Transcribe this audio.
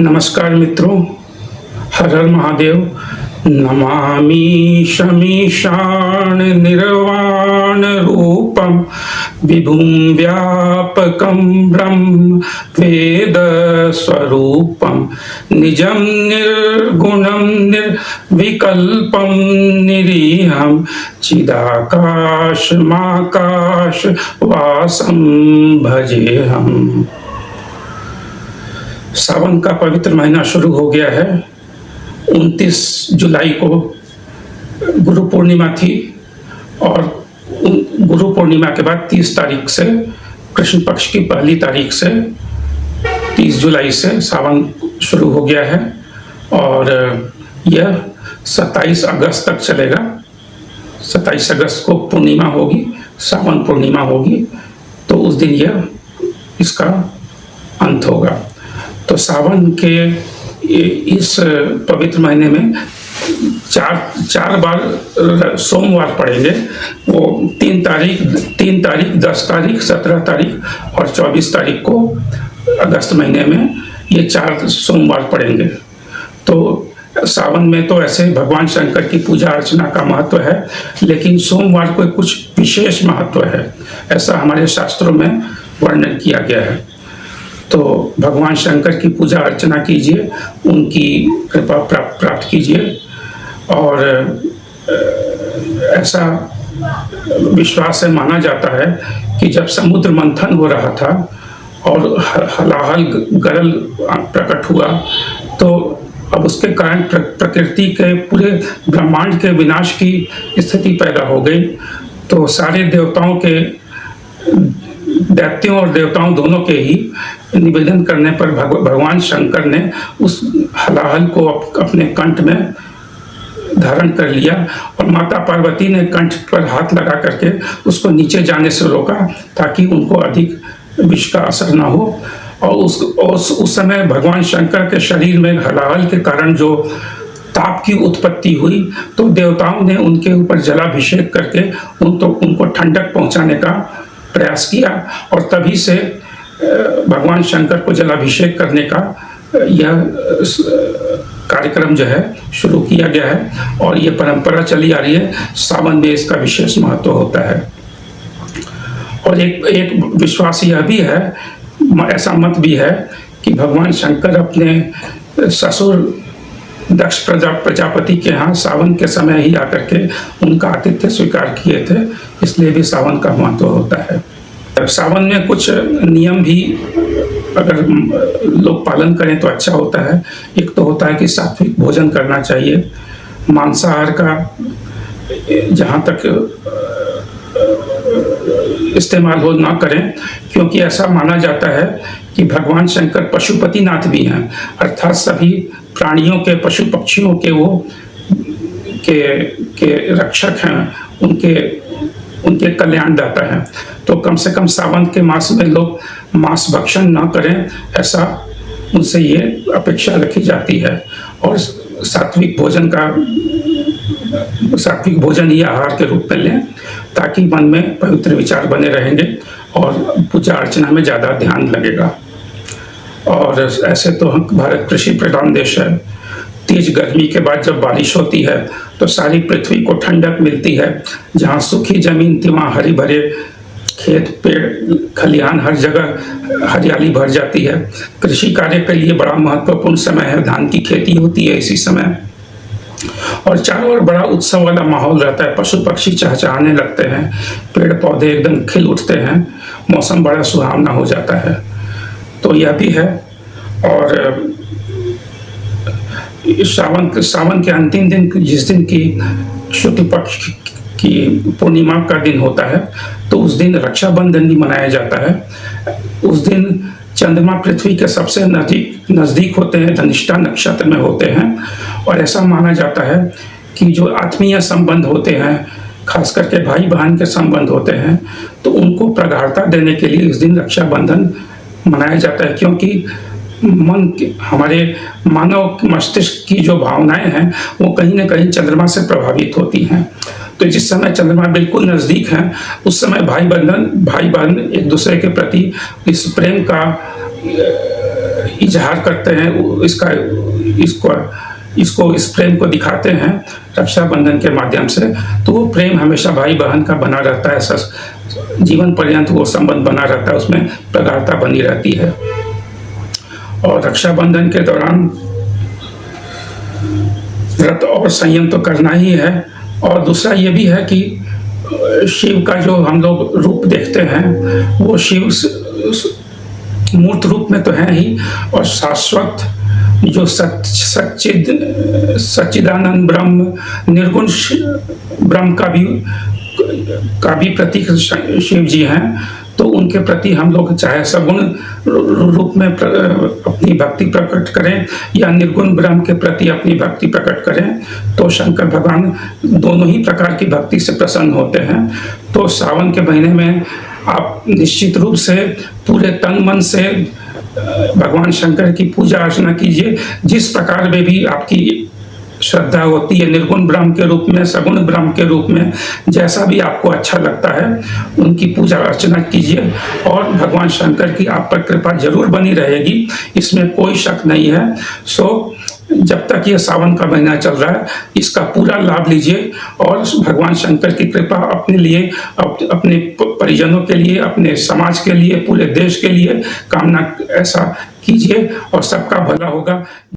नमस्कार मित्रों, हर हर महादेव। नमामि शमीशान निर्वाण रूपम विभुं व्यापकं ब्रह्म वेद स्वरूपम निजं निर्गुणं निर्विकल्पं निरीहं चिदाकाशमाकाश वासं भजेहम्। सावन का पवित्र महीना शुरू हो गया है। 29 जुलाई को गुरु पूर्णिमा थी और गुरु पूर्णिमा के बाद 30 तारीख से, कृष्ण पक्ष की पहली तारीख से 30 जुलाई से सावन शुरू हो गया है और यह 27 अगस्त तक चलेगा। 27 अगस्त को पूर्णिमा होगी, सावन पूर्णिमा होगी, तो उस दिन यह इसका अंत होगा। तो सावन के इस पवित्र महीने में चार बार सोमवार पड़ेंगे। वो 3 तारीख, 10 तारीख, 17 तारीख और 24 तारीख को अगस्त महीने में ये 4 सोमवार पड़ेंगे। तो सावन में तो ऐसे भगवान शंकर की पूजा अर्चना का महत्व है, लेकिन सोमवार को कुछ विशेष महत्व है, ऐसा हमारे शास्त्रों में वर्णन किया गया है। तो भगवान शंकर की पूजा अर्चना कीजिए, उनकी कृपा प्राप्त कीजिए। और ऐसा विश्वास से माना जाता है कि जब समुद्र मंथन हो रहा था और हलाहल गरल प्रकट हुआ, तो अब उसके कारण प्रकृति के पूरे ब्रह्मांड के विनाश की स्थिति पैदा हो गई। तो सारे देवताओं के, दैत्यों और देवताओं दोनों के ही निवेदन करने पर भगवान शंकर ने उस हलाहल को अपने कंठ में धारण कर लिया और माता पार्वती ने कंठ पर हाथ लगा करके उसको नीचे जाने से रोका, ताकि उनको अधिक विष का असर न हो। और उस समय भगवान शंकर के शरीर में हलाहल के कारण जो ताप की उत्पत्ति हुई, तो देवताओं ने उनके ऊपर जलाभिषेक करके उनको ठंडक पहुंचाने का प्रयास किया और तभी से भगवान शंकर को जलाभिषेक करने का यह कार्यक्रम जो है शुरू किया गया है और ये परंपरा चली आ रही है। सावन में इसका विशेष महत्व होता है। और एक विश्वास यह भी है, ऐसा मत भी है कि भगवान शंकर अपने ससुर दक्ष प्रजापति के यहाँ सावन के समय ही आकर के उनका आतिथ्य स्वीकार किए थे, इसलिए भी सावन का महत्व होता है। सावन में कुछ नियम भी अगर लोग पालन करें तो अच्छा होता है। एक तो होता है कि सात्विक भोजन करना चाहिए, मांसाहार का जहाँ तक इस्तेमाल हो ना करें, क्योंकि ऐसा माना जाता है कि भगवान शंकर पशुपतिनाथ भी हैं, अर्थात सभी प्राणियों के, पशु पक्षियों के वो के रक्षक हैं, उनके कल्याणदाता हैं। तो कम से कम सावन के मास में लोग मांस भक्षण न करें, ऐसा उनसे ये अपेक्षा रखी जाती है। और सात्विक भोजन ही आहार के रूप में लें, ताकि मन में पवित्र विचार बने रहेंगे और पूजा अर्चना में ज़्यादा ध्यान लगेगा। और ऐसे तो भारत कृषि प्रधान देश है। तेज गर्मी के बाद जब बारिश होती है तो सारी पृथ्वी को ठंडक मिलती है। जहाँ सूखी जमीन थी वहाँ हरी भरे खेत, पेड़, खलिहान, हर जगह हरियाली भर जाती है। कृषि कार्य के लिए बड़ा महत्वपूर्ण समय है, धान की खेती होती है इसी समय और चारों ओर बड़ा उत्सव वाला माहौल रहता है। पशु पक्षी चहचहाने लगते हैं, पेड़ पौधे एकदम खिल उठते हैं, मौसम बड़ा सुहावना हो जाता है। तो यह भी है। और सावन के अंतिम दिन, जिस दिन की शुक्ल पक्ष की पूर्णिमा का दिन होता है, तो उस दिन रक्षाबंधन भी मनाया जाता है। उस दिन चंद्रमा पृथ्वी के सबसे नज़दीक होते हैं, धनिष्ठा नक्षत्र में होते हैं। और ऐसा माना जाता है कि जो आत्मीय संबंध होते हैं, खास करके भाई बहन के संबंध होते हैं, तो उनको प्रगाढ़ता देने के लिए इस दिन रक्षाबंधन मनाया जाता है। क्योंकि हमारे मानव मस्तिष्क की जो भावनाएं हैं वो कहीं ना कहीं चंद्रमा से प्रभावित होती हैं। तो जिस समय चंद्रमा बिल्कुल नज़दीक है, उस समय भाई बहन एक दूसरे के प्रति इस प्रेम का इजहार करते हैं, इसको इस प्रेम को दिखाते हैं रक्षाबंधन के माध्यम से, तो वो प्रेम हमेशा भाई बहन का बना रहता है, जीवन पर्यंत वो संबंध बना रहता है, उसमें प्रगाढ़ता बनी रहती है। और रक्षाबंधन के दौरान व्रत और संयम तो करना ही है। और दूसरा ये भी है कि शिव का जो हम लोग रूप देखते हैं वो शिव मूर्त रूप में तो है ही, और शाश्वत जो सच्चिदानंद ब्रह्म, निर्गुण ब्रह्म का भी प्रतीक शिव जी हैं। तो उनके प्रति हम लोग चाहे सगुण रूप में अपनी भक्ति प्रकट करें या निर्गुण ब्रह्म के प्रति अपनी भक्ति प्रकट करें, तो शंकर भगवान दोनों ही प्रकार की भक्ति से प्रसन्न होते हैं। तो सावन के महीने में आप निश्चित रूप से पूरे तन मन से भगवान शंकर की पूजा अर्चना कीजिए। जिस प्रकार में भी आपकी श्रद्धा होती है, निर्गुण ब्रह्म के रूप में, सगुण ब्रह्म के रूप में, जैसा भी आपको अच्छा लगता है उनकी पूजा अर्चना कीजिए, और भगवान शंकर की आप पर कृपा जरूर बनी रहेगी, इसमें कोई शक नहीं है। सो जब तक ये सावन का महीना चल रहा है इसका पूरा लाभ लीजिए, और भगवान शंकर की कृपा अपने लिए, अपने परिजनों के लिए, अपने समाज के लिए, पूरे देश के लिए कामना ऐसा कीजिए और सबका भला होगा।